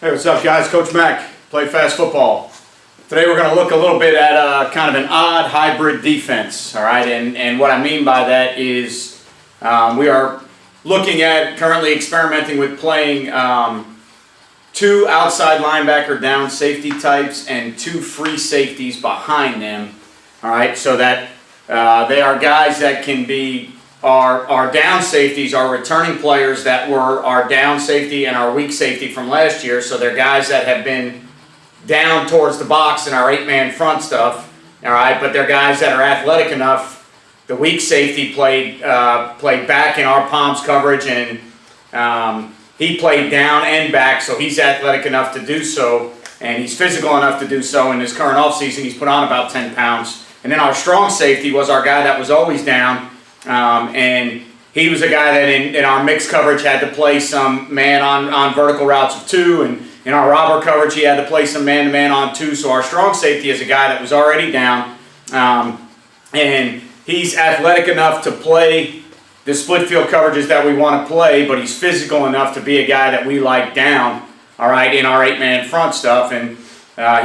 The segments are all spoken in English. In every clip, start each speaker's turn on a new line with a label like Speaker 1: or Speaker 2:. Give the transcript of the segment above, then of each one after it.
Speaker 1: Hey, what's up guys? Coach Mac, play fast football. Today we're going to look a little bit at kind of an odd hybrid defense, all right? And what I mean by that is we are looking at currently experimenting with playing two outside linebacker down safety types and two free safeties behind them, all right? So that they are guys that can be our down safeties, our returning players that were our down safety and our weak safety from last year. So they're guys that have been down towards the box in our 8-man front stuff, all right? But they're guys that are athletic enough. The weak safety played back in our Palms coverage, and he played down and back, so he's athletic enough to do so, and he's physical enough to do so. In this current offseason, he's put on about 10 pounds. And then our strong safety was our guy that was always down, and he was a guy that in our mixed coverage had to play some man on vertical routes of two, and in our robber coverage he had to play some man-to-man on two. So our strong safety is a guy that was already down, and he's athletic enough to play the split field coverages that we want to play, but he's physical enough to be a guy that we like down, all right, in our 8-man front stuff. And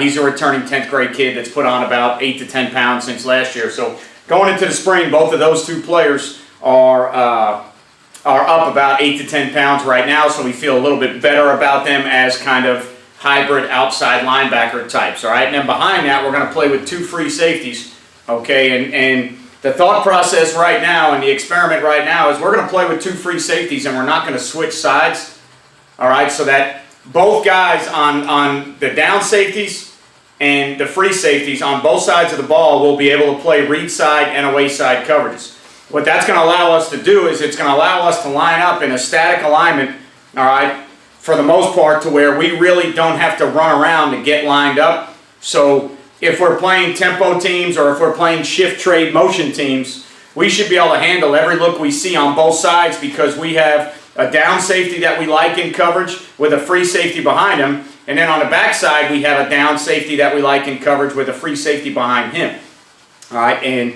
Speaker 1: he's a returning 10th grade kid that's put on about 8 to 10 pounds since last year. So going into the spring, both of those two players are up about 8 to 10 pounds right now, so we feel a little bit better about them as kind of hybrid outside linebacker types, all right? And then behind that, we're going to play with two free safeties, okay? And the thought process right now and the experiment right now is we're going to play with two free safeties, and we're not going to switch sides, all right? So that both guys on the down safeties and the free safeties on both sides of the ball will be able to play read side and away side coverages. What that's going to allow us to do is it's going to allow us to line up in a static alignment, all right, for the most part, to where we really don't have to run around to get lined up. So if we're playing tempo teams or if we're playing shift trade motion teams, we should be able to handle every look we see on both sides, because we have a down safety that we like in coverage with a free safety behind him, and then on the backside we have a down safety that we like in coverage with a free safety behind him. All right, and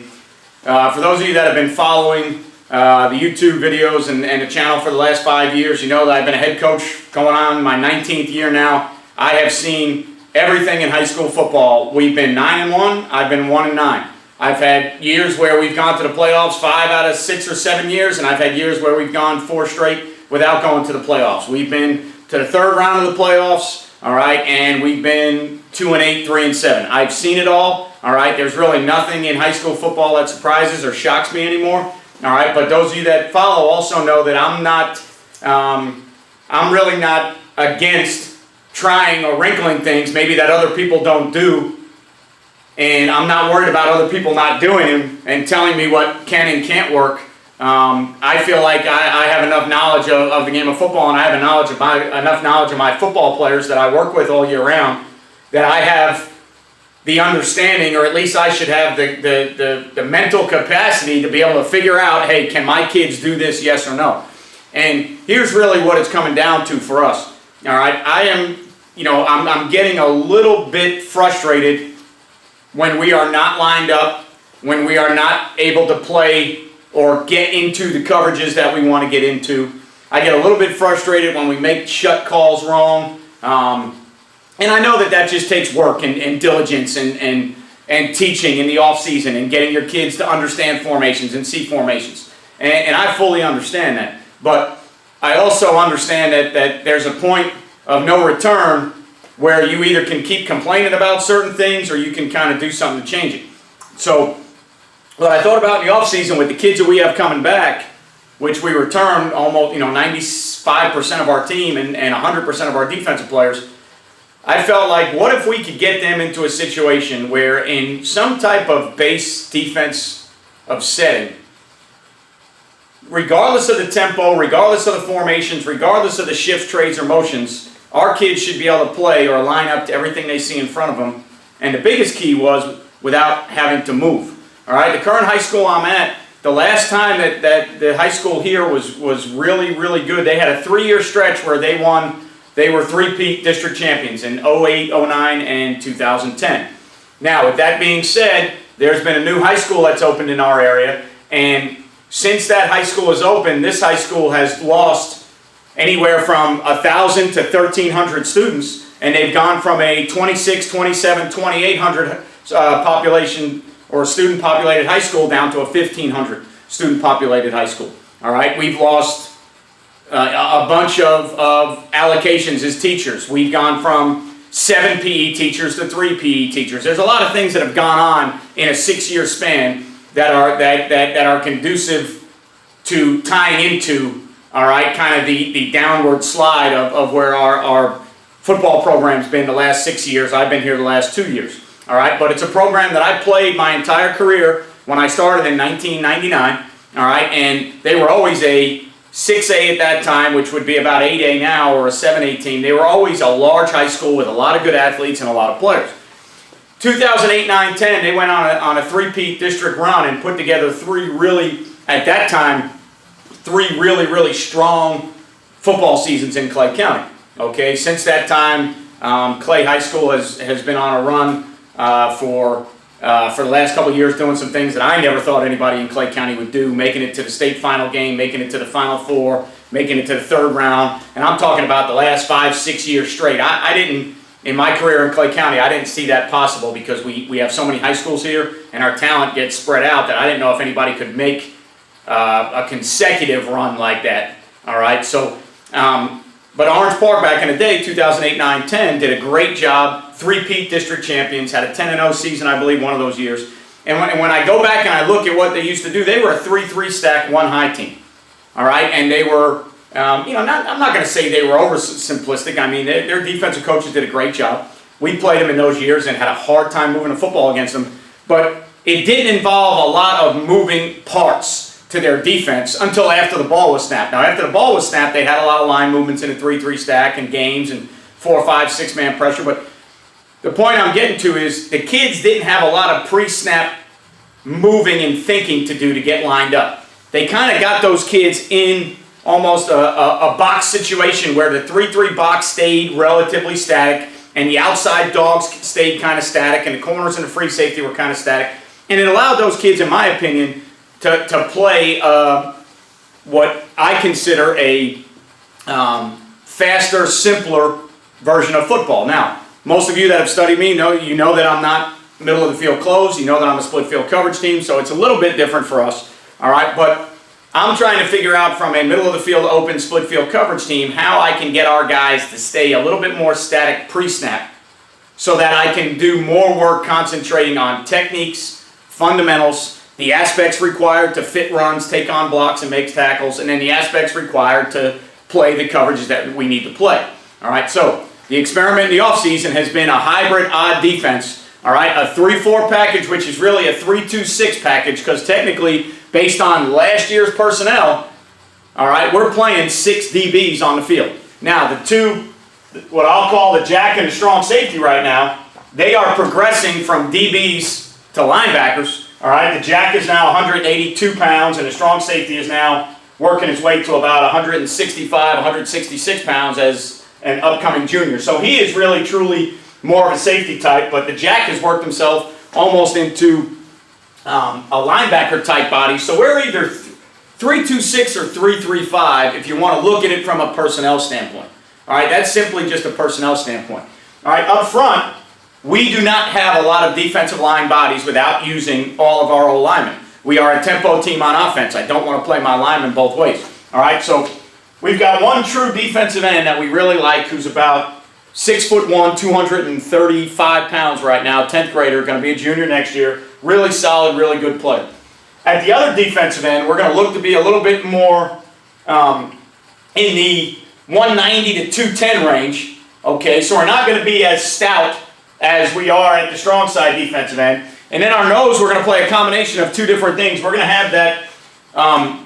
Speaker 1: for those of you that have been following the YouTube videos and the channel for the last 5 years, you know that I've been a head coach going on my 19th year now. I have seen everything in high school football. We've been 9-1, I've been 1-9. I've had years where we've gone to the playoffs 5 out of 6 or 7 years, and I've had years where we've gone 4 straight without going to the playoffs. We've been to the third round of the playoffs, all right, and we've been 2-8, 3-7. I've seen it all, all right. There's really nothing in high school football that surprises or shocks me anymore, all right. But those of you that follow also know that I'm really not against trying or wrinkling things maybe that other people don't do. And I'm not worried about other people not doing them and telling me what can and can't work. I feel like I have enough knowledge of the game of football, and I have enough knowledge of my football players that I work with all year round, that I have the understanding, or at least I should have the mental capacity to be able to figure out, hey, can my kids do this, yes or no? And here's really what it's coming down to for us. All right, I'm getting a little bit frustrated when we are not lined up, when we are not able to play or get into the coverages that we want to get into. I get a little bit frustrated when we make shut calls wrong. And I know that just takes work and diligence and teaching in the off season and getting your kids to understand formations and see formations. And I fully understand that. But I also understand that there's a point of no return where you either can keep complaining about certain things or you can kind of do something to change it. So what I thought about in the offseason with the kids that we have coming back, which we returned almost 95% of our team and 100% of our defensive players, I felt like, what if we could get them into a situation where in some type of base defense of setting, regardless of the tempo, regardless of the formations, regardless of the shifts, trades, or motions, our kids should be able to play or line up to everything they see in front of them. And the biggest key was without having to move. All right, the current high school I'm at, the last time that the high school here was really, really good, they had a 3-year stretch where they were three-peat district champions in 08, 09, and 2010. Now, with that being said, there's been a new high school that's opened in our area, and since that high school is open, this high school has lost anywhere from 1,000 to 1,300 students, and they've gone from a 26, 27, 2,800 population or student populated high school down to a 1,500 student populated high school. All right, we've lost a bunch of allocations as teachers. We've gone from 7 PE teachers to 3 PE teachers. There's a lot of things that have gone on in a 6-year span that are conducive to tying into, all right, kind of the downward slide of where our football program's been the last 6 years. I've been here the last 2 years. All right, but it's a program that I played my entire career when I started in 1999. All right, and they were always a 6A at that time, which would be about 8A now, or a 7A team. They were always a large high school with a lot of good athletes and a lot of players. 2008, 9, 10, they went on a three-peat district run and put together three really really strong football seasons in Clay County. Okay, since that time, Clay High School has been on a run for the last couple of years, doing some things that I never thought anybody in Clay County would do, making it to the state final game, making it to the Final Four, making it to the third round, and I'm talking about the last 5-6 years straight. I didn't, in my career in Clay County, I didn't see that possible because we have so many high schools here, and our talent gets spread out that I didn't know if anybody could make a consecutive run like that. All right, so, but Orange Park back in the day, 2008, 9, 10, did a great job. Three-peat district champions, had a 10-0 season, I believe, one of those years. And when I go back and I look at what they used to do, they were a 3-3 stack, 1 high team. All right, and they were, I'm not going to say they were oversimplistic. I mean, their defensive coaches did a great job. We played them in those years and had a hard time moving the football against them. But it didn't involve a lot of moving parts to their defense until after the ball was snapped. Now, after the ball was snapped, they had a lot of line movements in a 3-3 stack and games and 4, 5, 6-man pressure. But the point I'm getting to is the kids didn't have a lot of pre-snap moving and thinking to do to get lined up. They kind of got those kids in almost a box situation where the 3-3 box stayed relatively static and the outside dogs stayed kind of static and the corners and the free safety were kind of static. And it allowed those kids, in my opinion, to play what I consider a faster, simpler version of football. Now, most of you that have studied me know that I'm not middle of the field closed. You know that I'm a split field coverage team, so it's a little bit different for us. All right, but I'm trying to figure out from a middle of the field open split field coverage team how I can get our guys to stay a little bit more static pre-snap so that I can do more work concentrating on techniques, fundamentals, the aspects required to fit runs, take on blocks, and make tackles, and then the aspects required to play the coverages that we need to play. All right, so the experiment in the offseason has been a hybrid odd defense, all right, a 3-4 package, which is really a 3-2-6 package because technically, based on last year's personnel, all right, we're playing 6 DBs on the field. Now, the two, what I'll call the jack and the strong safety right now, they are progressing from DBs to linebackers. All right, the jack is now 182 pounds, and the strong safety is now working its way to about 165, 166 pounds as an upcoming junior. So he is really, truly more of a safety type, but the jack has worked himself almost into a linebacker type body. So we're either 3-2-6 or 3-3-5 if you want to look at it from a personnel standpoint. All right, that's simply just a personnel standpoint. All right, up front, we do not have a lot of defensive line bodies without using all of our old linemen. We are a tempo team on offense. I don't want to play my linemen both ways. All right, so we've got one true defensive end that we really like who's about 6'1", 235 pounds right now, 10th grader, going to be a junior next year. Really solid, really good player. At the other defensive end, we're going to look to be a little bit more in the 190 to 210 range. Okay, so we're not going to be as stout as we are at the strong side defensive end. And then our nose, we're going to play a combination of two different things. We're going to have that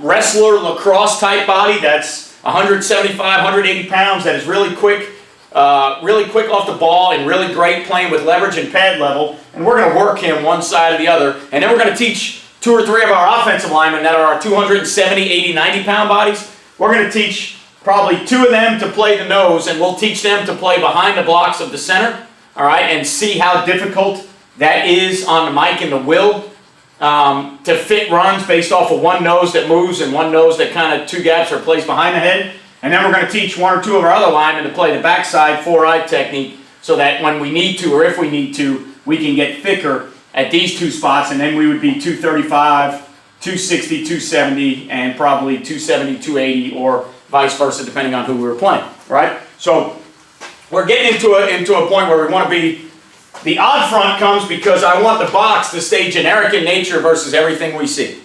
Speaker 1: wrestler lacrosse type body that's 175, 180 pounds that is really quick off the ball and really great playing with leverage and pad level. And we're going to work him one side or the other. And then we're going to teach 2 or 3 of our offensive linemen that are our 270, 80, 90 pound bodies. We're going to teach probably 2 of them to play the nose, and we'll teach them to play behind the blocks of the center, all right, and see how difficult that is on the mic and the will to fit runs based off of one nose that moves and one nose that kind of 2 gaps or plays behind the head. And then we're going to teach one or two of our other linemen to play the backside 4-eye technique so that when we need to, or if we need to, we can get thicker at these two spots, and then we would be 235, 260, 270, and probably 270, 280, or vice versa, depending on who we were playing, right? So we're getting into a point where we want to be, the odd front comes because I want the box to stay generic in nature versus everything we see.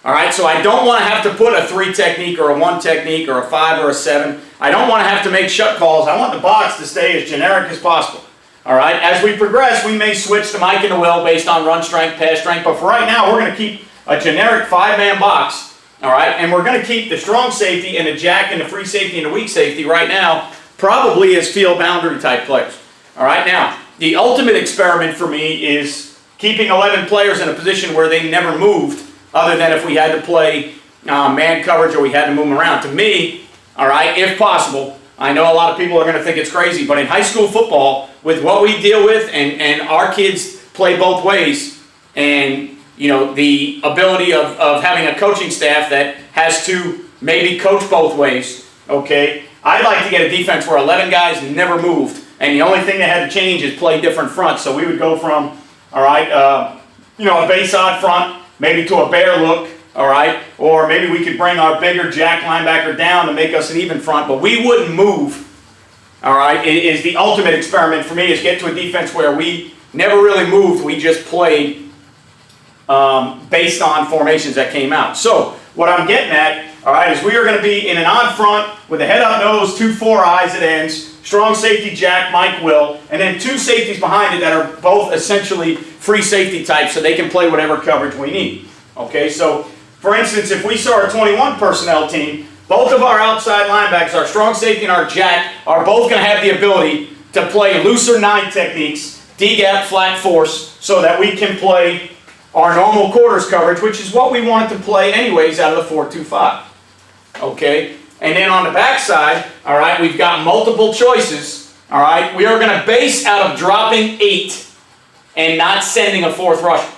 Speaker 1: All right, so I don't want to have to put a 3 technique or a 1 technique or a 5 or a 7. I don't want to have to make shut calls. I want the box to stay as generic as possible. All right, as we progress, we may switch to Mike and the Will based on run strength, pass strength, but for right now, we're going to keep a generic 5-man box. All right, and we're going to keep the strong safety and the jack and the free safety and the weak safety right now probably as field boundary type players. All right, now, the ultimate experiment for me is keeping 11 players in a position where they never moved, other than if we had to play man coverage or we had to move them around. To me, all right, if possible, I know a lot of people are going to think it's crazy, but in high school football, with what we deal with, and our kids play both ways, and you know the ability of having a coaching staff that has to maybe coach both ways, okay, I'd like to get a defense where 11 guys never moved, and the only thing they had to change is play different fronts. So we would go from, all right, you know, a base odd front, maybe to a bear look, all right? Or maybe we could bring our bigger jack linebacker down to make us an even front, but we wouldn't move, all right? It is the ultimate experiment for me, is get to a defense where we never really moved. We just played based on formations that came out. So what I'm getting at, all right, is we are going to be in an odd front with a head-up nose, 2 4-eyes at ends, strong safety jack, Mike Will, and then 2 safeties behind it that are both essentially free safety types so they can play whatever coverage we need. Okay, so for instance, if we saw our 21 personnel team, both of our outside linebackers, our strong safety and our jack, are both going to have the ability to play looser 9 techniques, D-gap, flat force, so that we can play our normal quarters coverage, which is what we wanted to play anyways out of the 4-2-5. Okay, and then on the backside, all right, we've got multiple choices. All right, we are going to base out of dropping 8 and not sending a 4th rusher.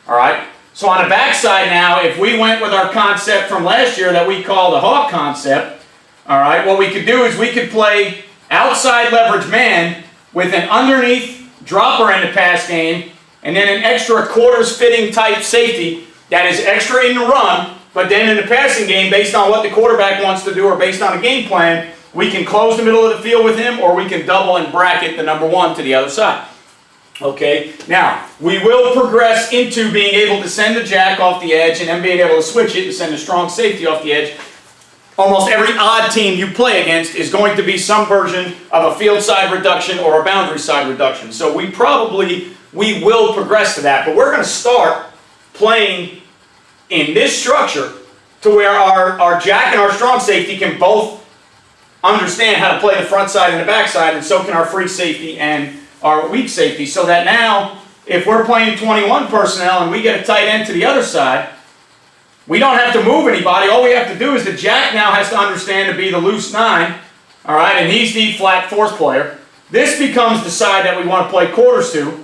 Speaker 1: All right, so on the backside now, if we went with our concept from last year that we call the Hawk concept, all right, what we could do is we could play outside leverage man with an underneath dropper in the pass game, and then an extra quarters fitting type safety that is extra in the run, but then in the passing game, based on what the quarterback wants to do or based on a game plan, we can close the middle of the field with him, or we can double and bracket the number 1 to the other side. Okay, now, we will progress into being able to send the jack off the edge and then being able to switch it and send a strong safety off the edge. Almost every odd team you play against is going to be some version of a field side reduction or a boundary side reduction. So we will progress to that, but we're going to start playing in this structure to where our jack and our strong safety can both understand how to play the front side and the back side, and so can our free safety and our weak safety, so that now if we're playing 21 personnel and we get a tight end to the other side, we don't have to move anybody. All we have to do is the jack now has to understand to be the loose 9, all right, and he's the flat force player. This becomes the side that we want to play quarters to,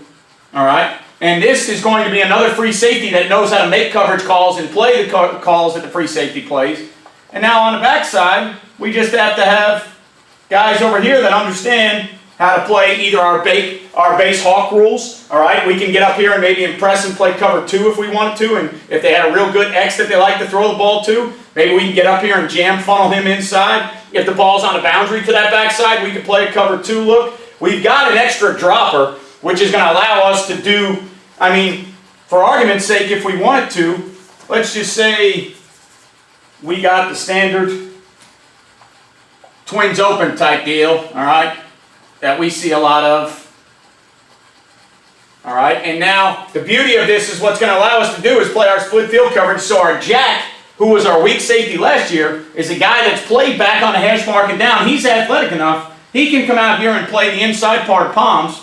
Speaker 1: all right, and this is going to be another free safety that knows how to make coverage calls and play the calls that the free safety plays. And now on the back side, we just have to have guys over here that understand how to play either our base hawk rules, all right? We can get up here and maybe impress and play cover 2 if we wanted to, and if they had a real good X that they like to throw the ball to, maybe we can get up here and jam funnel him inside. If the ball's on the boundary to that backside, we can play a cover 2 look. We've got an extra dropper, which is going to allow us to do, I mean, for argument's sake, if we wanted to, let's just say we got the standard twins open type deal, all right, that we see a lot of. All right, and now the beauty of this is what's going to allow us to do is play our split field coverage. So our jack, who was our weak safety last year, is a guy that's played back on the hash mark and down. He's athletic enough. He can come out here and play the inside part of palms.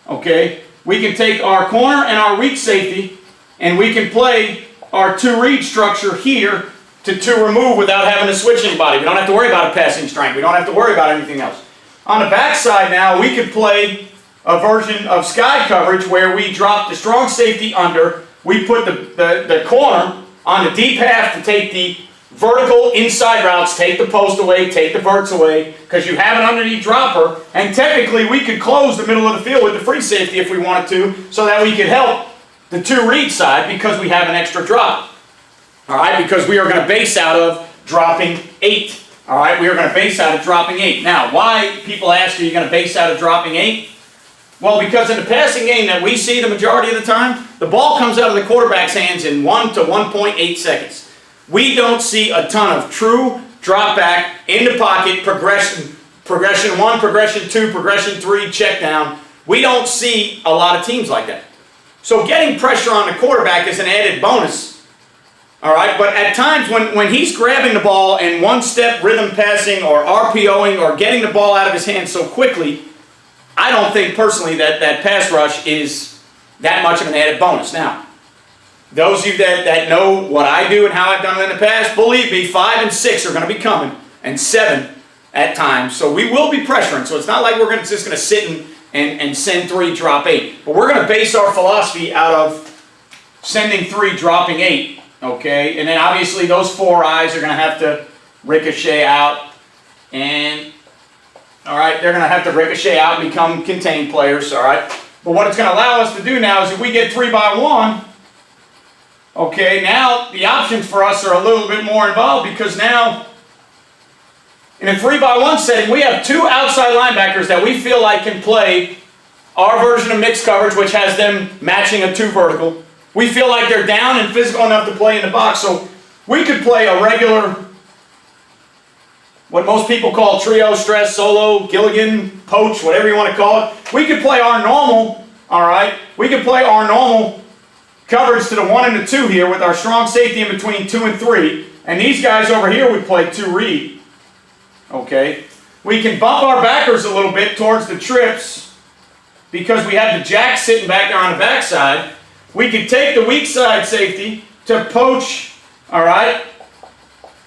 Speaker 1: Okay, we can take our corner and our weak safety, and we can play our 2 read structure here to 2 remove without having to switch anybody. We don't have to worry about a passing strength. We don't have to worry about anything else. On the backside now, we could play a version of sky coverage where we drop the strong safety under, we put the corner on the deep half to take the vertical inside routes, take the post away, take the verts away, because you have an underneath dropper, and technically we could close the middle of the field with the free safety if we wanted to, so that we could help the two read side because we have an extra drop. All right, because we are going to base out of dropping 8. All right, we are going to base out of dropping 8. Now, why, people ask, are you going to base out of dropping 8? Well, because in the passing game that we see the majority of the time, the ball comes out of the quarterback's hands in 1 to 1.8 seconds. We don't see a ton of true drop back, in the pocket, progression 1, progression 2, progression 3, check down. We don't see a lot of teams like that. So getting pressure on the quarterback is an added bonus. All right, but at times when he's grabbing the ball and one-step rhythm passing or RPOing or getting the ball out of his hands so quickly, I don't think personally that pass rush is that much of an added bonus. Now, those of you that know what I do and how I've done it in the past, believe me, 5 and 6 are going to be coming, and 7 at times. So we will be pressuring. So it's not like we're just going to sit and send 3, drop 8. But we're going to base our philosophy out of sending 3, dropping 8. Okay, and then obviously those 4 eyes are going to have to ricochet out, and all right, they're going to have to ricochet out and become contained players. All right, but what it's going to allow us to do now is if we get 3 by 1, okay, now the options for us are a little bit more involved, because now in a 3 by 1 setting we have 2 outside linebackers that we feel like can play our version of mixed coverage, which has them matching a 2 vertical. We feel like they're down and physical enough to play in the box, so we could play a regular, what most people call trio, stress, solo, Gilligan, poach, whatever you want to call it. We could play our normal, all right? We could play our normal coverage to the 1 and the 2 here with our strong safety in between 2 and 3, and these guys over here would play 2 read, okay? We can bump our backers a little bit towards the trips because we have the jack sitting back there on the backside. We could take the weak side safety to poach, all right,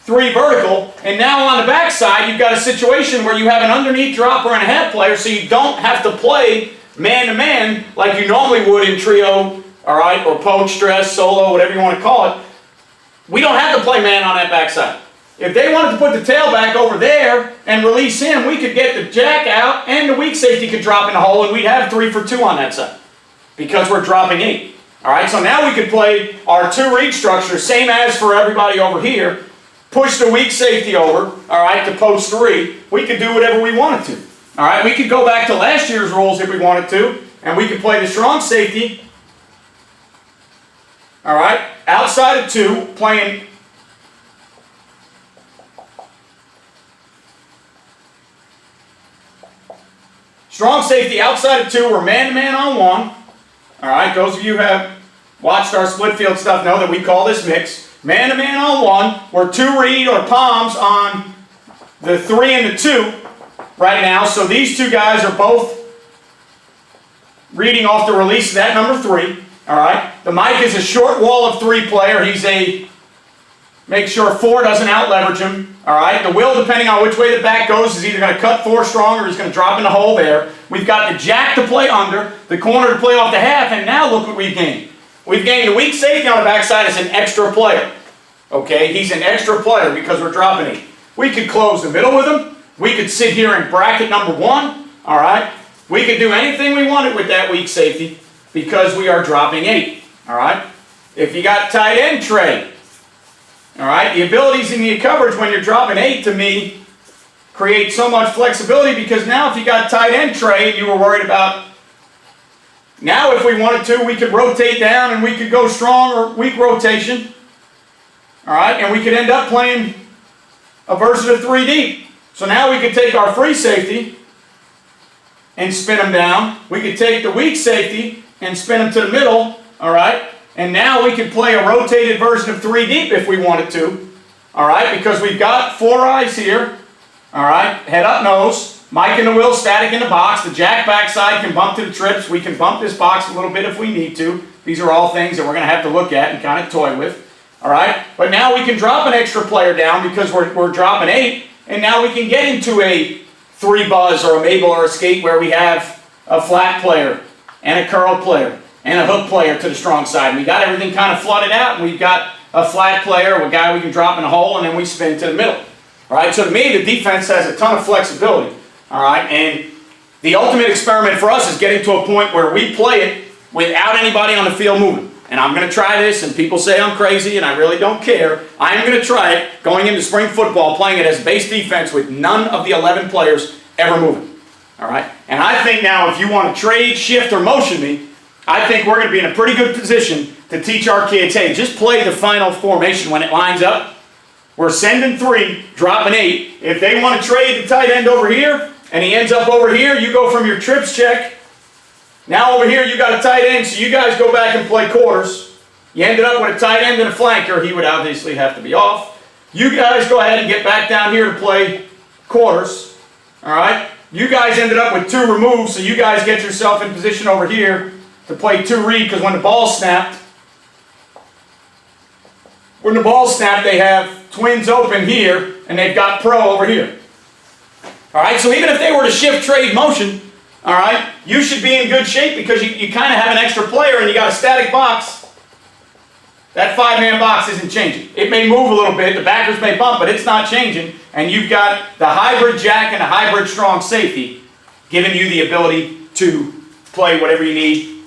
Speaker 1: 3 vertical, and now on the backside you've got a situation where you have an underneath dropper and a head player, so you don't have to play man-to-man like you normally would in trio, all right, or poach, stress, solo, whatever you want to call it. We don't have to play man on that backside. If they wanted to put the tailback over there and release him, we could get the jack out and the weak safety could drop in the hole, and we'd have 3 for 2 on that side because we're dropping 8. All right, so now we could play our 2 read structure, same as for everybody over here. Push the weak safety over, all right, to post 3. We could do whatever we wanted to. All right, we could go back to last year's rules if we wanted to, and we could play the strong safety, all right, outside of 2, playing strong safety outside of 2. We're man-to-man on 1. All right, those of you who have watched our split field stuff know that we call this mix. Man-to-man on 1. We're 2 read or palms on the 3 and the 2 right now. So these 2 guys are both reading off the release of that number 3. All right. The Mike is a short wall of 3 player. He's a make sure 4 doesn't out-leverage him. All right. The Will, depending on which way the back goes, is either going to cut 4 strong or he's going to drop in the hole there. We've got the jack to play under, the corner to play off the half, and now look what we've gained. We've gained the weak safety on the backside as an extra player. Okay, he's an extra player because we're dropping 8. We could close the middle with him. We could sit here in bracket number 1. All right. We could do anything we wanted with that weak safety because we are dropping 8. All right. If you got tight end tray, all right, the abilities in the coverage when you're dropping 8 to me create so much flexibility, because now if you got tight end tray and you were worried about, now if we wanted to, we could rotate down and we could go strong or weak rotation. All right, and we could end up playing a version of 3 deep. So now we could take our free safety and spin them down. We could take the weak safety and spin them to the middle, all right? And now we could play a rotated version of 3 deep if we wanted to, all right? Because we've got 4 eyes here, all right? Head up nose, Mike and the Will static in the box. The jack backside can bump to the trips. We can bump this box a little bit if we need to. These are all things that we're going to have to look at and kind of toy with, all right? But now we can drop an extra player down because we're dropping 8, and now we can get into a 3 buzz or a Mabel or a skate where we have a flat player and a curl player and a hook player to the strong side. And we got everything kind of flooded out, and we've got a flat player, a guy we can drop in a hole, and then we spin to the middle. All right, so to me, the defense has a ton of flexibility. All right, and the ultimate experiment for us is getting to a point where we play it without anybody on the field moving. And I'm going to try this, and people say I'm crazy, and I really don't care. I am going to try it going into spring football, playing it as base defense with none of the 11 players ever moving. All right, and I think now if you want to trade, shift, or motion me, I think we're going to be in a pretty good position to teach our kids, hey, just play the final formation when it lines up. We're sending 3, dropping 8. If they want to trade the tight end over here, and he ends up over here, you go from your trips check. Now over here you got a tight end, so you guys go back and play quarters. You ended up with a tight end and a flanker. He would obviously have to be off. You guys go ahead and get back down here to play quarters. All right? You guys ended up with 2 removes, so you guys get yourself in position over here to play 2 read, because when the ball snapped, they have twins open here, and they've got pro over here. All right, so even if they were to shift, trade, motion, all right, you should be in good shape because you kind of have an extra player and you got a static box. That 5-man box isn't changing. It may move a little bit, the backers may bump, but it's not changing. And you've got the hybrid jack and the hybrid strong safety giving you the ability to play whatever you need.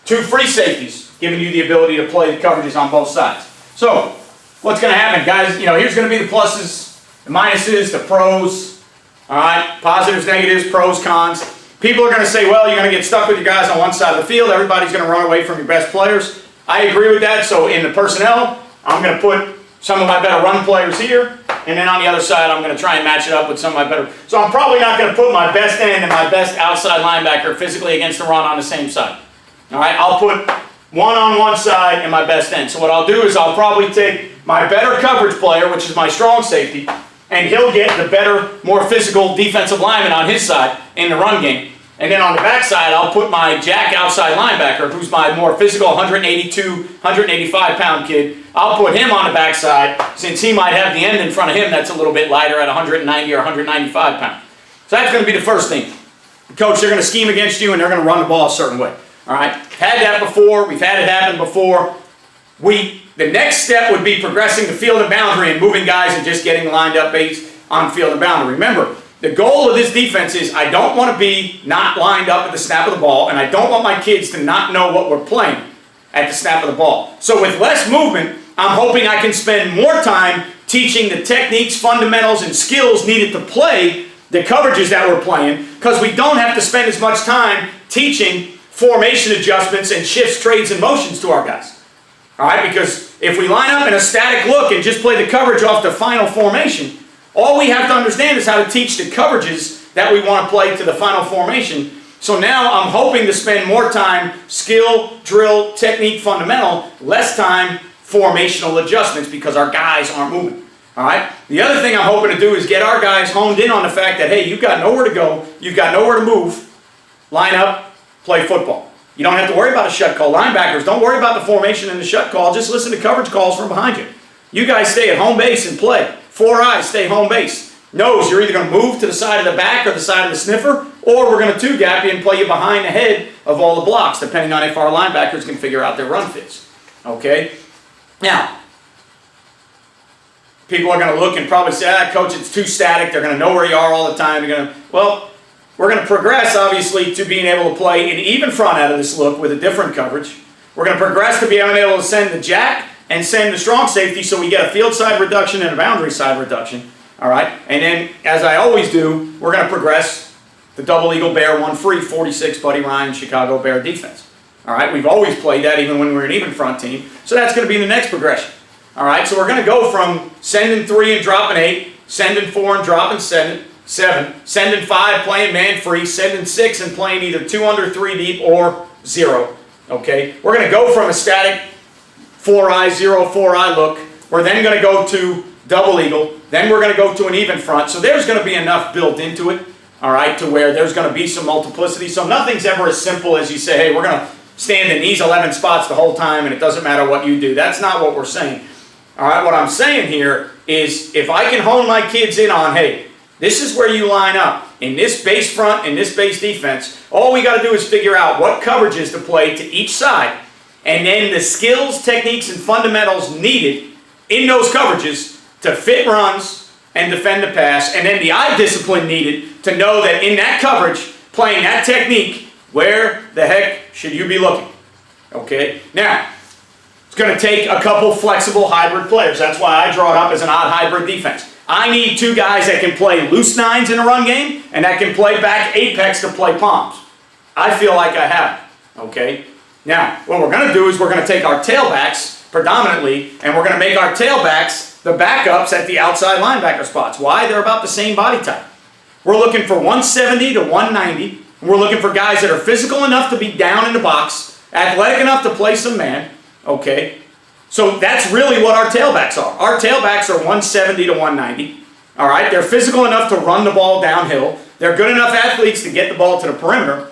Speaker 1: 2 free safeties giving you the ability to play the coverages on both sides. So, what's going to happen, guys? You know, here's going to be the pluses, the minuses, the pros. All right, positives, negatives, pros, cons. People are going to say, well, you're going to get stuck with your guys on one side of the field. Everybody's going to run away from your best players. I agree with that. So in the personnel, I'm going to put some of my better run players here. And then on the other side, I'm going to try and match it up with some of my better. So I'm probably not going to put my best end and my best outside linebacker physically against the run on the same side. All right, I'll put one on one side and my best end. So what I'll do is I'll probably take my better coverage player, which is my strong safety, and he'll get the better, more physical defensive lineman on his side in the run game. And then on the backside, I'll put my jack outside linebacker, who's my more physical 182, 185-pound kid. I'll put him on the backside since he might have the end in front of him that's a little bit lighter at 190 or 195 pounds. So that's going to be the first thing. Coach, they're going to scheme against you and they're going to run the ball a certain way. All right? Had that before. We've had it happen before. The next step would be progressing the field and boundary and moving guys and just getting lined up based on field and boundary. Remember, the goal of this defense is I don't want to be not lined up at the snap of the ball, and I don't want my kids to not know what we're playing at the snap of the ball. So with less movement, I'm hoping I can spend more time teaching the techniques, fundamentals, and skills needed to play the coverages that we're playing, because we don't have to spend as much time teaching formation adjustments and shifts, trades, and motions to our guys. All right, because if we line up in a static look and just play the coverage off the final formation, all we have to understand is how to teach the coverages that we want to play to the final formation. So now I'm hoping to spend more time skill, drill, technique, fundamental, less time formational adjustments because our guys aren't moving. All right. The other thing I'm hoping to do is get our guys honed in on the fact that, hey, you've got nowhere to go, you've got nowhere to move, line up, play football. You don't have to worry about a shut call. Linebackers, don't worry about the formation and the shut call. Just listen to coverage calls from behind you. You guys stay at home base and play. 4 eyes, stay home base. Nose, you're either going to move to the side of the back or the side of the sniffer, or we're going to 2-gap you and play you behind the head of all the blocks, depending on if our linebackers can figure out their run fits. Okay? Now, people are going to look and probably say, Coach, it's too static. They're going to know where you are all the time. Well, we're going to progress, obviously, to being able to play an even front out of this look with a different coverage. We're going to progress to being able to send the jack and send the strong safety so we get a field side reduction and a boundary side reduction. All right? And then, as I always do, we're going to progress the double eagle bear, one free, 46 Buddy Ryan Chicago Bear defense. All right? We've always played that even when we're an even front team. So that's going to be the next progression. All right? So we're going to go from sending 3 and dropping 8, sending 4 and dropping 7, sending 5, playing man free, sending 6 and playing either 2 under, 3 deep, or 0. Okay? We're going to go from a static 4-eye, 0-4-eye look. We're then going to go to double eagle. Then we're going to go to an even front. So there's going to be enough built into it, all right, to where there's going to be some multiplicity. So nothing's ever as simple as you say, hey, we're going to stand in these 11 spots the whole time and it doesn't matter what you do. That's not what we're saying. All right, what I'm saying here is if I can hone my kids in on, hey, this is where you line up. In this base front, in this base defense, all we got to do is figure out what coverages to play to each side. and then the skills, techniques, and fundamentals needed in those coverages to fit runs and defend the pass, and then the eye discipline needed to know that in that coverage, playing that technique, where the heck should you be looking? Okay? Now, it's going to take a couple flexible hybrid players. That's why I draw it up as an odd hybrid defense. I need two guys that can play loose nines in a run game and that can play back apex to play palms. I feel like I have it. Okay? Now, what we're going to do is we're going to take our tailbacks predominantly, and we're going to make our tailbacks the backups at the outside linebacker spots. Why? They're about the same body type. We're looking for 170 to 190. And we're looking for guys that are physical enough to be down in the box, athletic enough to play some man. Okay? So that's really what our tailbacks are. Our tailbacks are 170 to 190. All right? They're physical enough to run the ball downhill. They're good enough athletes to get the ball to the perimeter.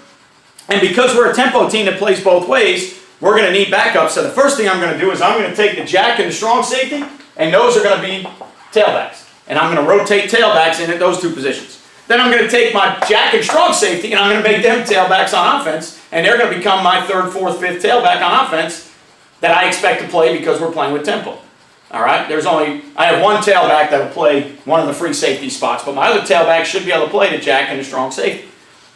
Speaker 1: And because we're a tempo team that plays both ways, we're going to need backups. So the first thing I'm going to do is I'm going to take the jack and the strong safety, and those are going to be tailbacks. And I'm going to rotate tailbacks in at those two positions. Then I'm going to take my jack and strong safety, and I'm going to make them tailbacks on offense, and they're going to become my third, fourth, fifth tailback on offense that I expect to play because we're playing with tempo. All right? I have one tailback that will play one of the free safety spots, but my other tailback should be able to play the jack and the strong safety.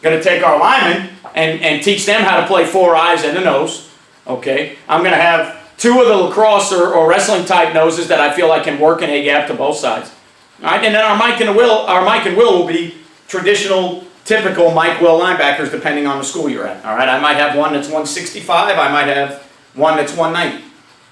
Speaker 1: Going to take our linemen and teach them how to play four eyes and a nose. Okay? I'm going to have two of the lacrosse or wrestling type noses that I feel like can work in a gap to both sides. All right? And then our Mike and Will will be traditional, typical Mike Will linebackers depending on the school you're at. All right? I might have one that's 165. I might have one that's 190.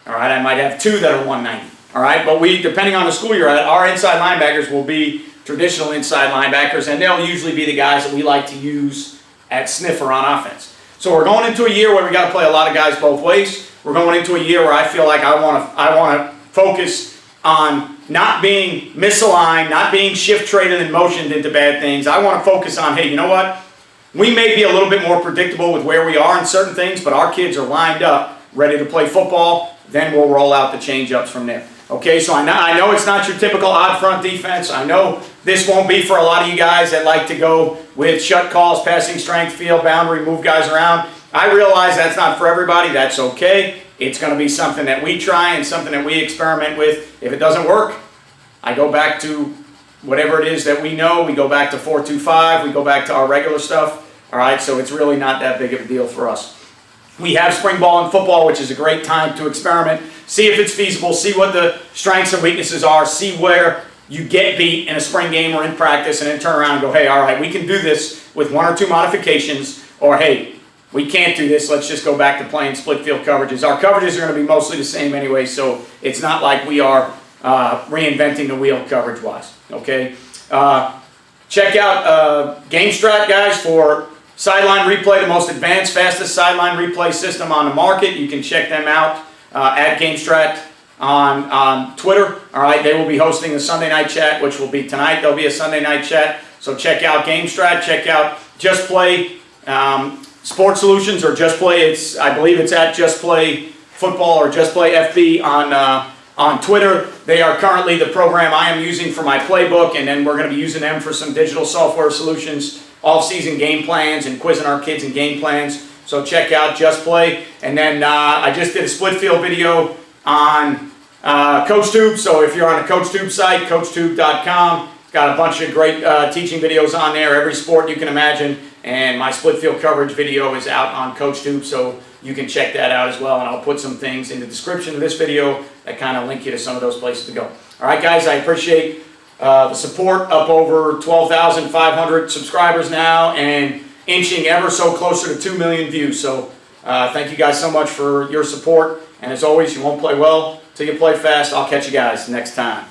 Speaker 1: All right? I might have two that are 190. All right? But depending on the school you're at, our inside linebackers will be traditional inside linebackers, and they'll usually be the guys that we like to use at sniffer on offense. So we're going into a year where we got to play a lot of guys both ways. We're going into a year where I feel like I want to focus on not being misaligned, not being shift traded and motioned into bad things. I want to focus on, hey, you know what? We may be a little bit more predictable with where we are in certain things, but our kids are lined up, ready to play football. Then we'll roll out the change-ups from there. Okay, so I know it's not your typical odd front defense. I know this won't be for a lot of you guys that like to go with shut calls, passing strength, field boundary, move guys around. I realize that's not for everybody. That's okay. It's going to be something that we try and something that we experiment with. If it doesn't work, I go back to whatever it is that we know. We go back to 4-2-5. We go back to our regular stuff. All right, so it's really not that big of a deal for us. We have spring ball and football, which is a great time to experiment. See if it's feasible. See what the strengths and weaknesses are. See where you get beat in a spring game or in practice, and then turn around and go, hey, all right, we can do this with one or two modifications, or hey, we can't do this. Let's just go back to playing split field coverages. Our coverages are going to be mostly the same anyway, so it's not like we are reinventing the wheel coverage-wise. Okay? Check out GameStrat, guys, for sideline replay, the most advanced, fastest sideline replay system on the market. You can check them out at GameStrat on Twitter. All right, they will be hosting a Sunday night chat, which will be tonight. There'll be a Sunday night chat. So check out GameStrat. Check out Just Play Sports Solutions, or Just Play. I believe it's at Just Play Football or Just Play FB on Twitter. They are currently the program I am using for my playbook, and then we're going to be using them for some digital software solutions, off-season game plans, and quizzing our kids in game plans. So check out Just Play. And then I just did a split field video on CoachTube. So if you're on the CoachTube site, CoachTube.com, got a bunch of great teaching videos on there, every sport you can imagine. And my split field coverage video is out on CoachTube, so you can check that out as well. And I'll put some things in the description of this video that kind of link you to some of those places to go. All right, guys, I appreciate the support. Up over 12,500 subscribers now, and inching ever so closer to 2 million views. So thank you guys so much for your support. And as always, you won't play well till you play fast. I'll catch you guys next time.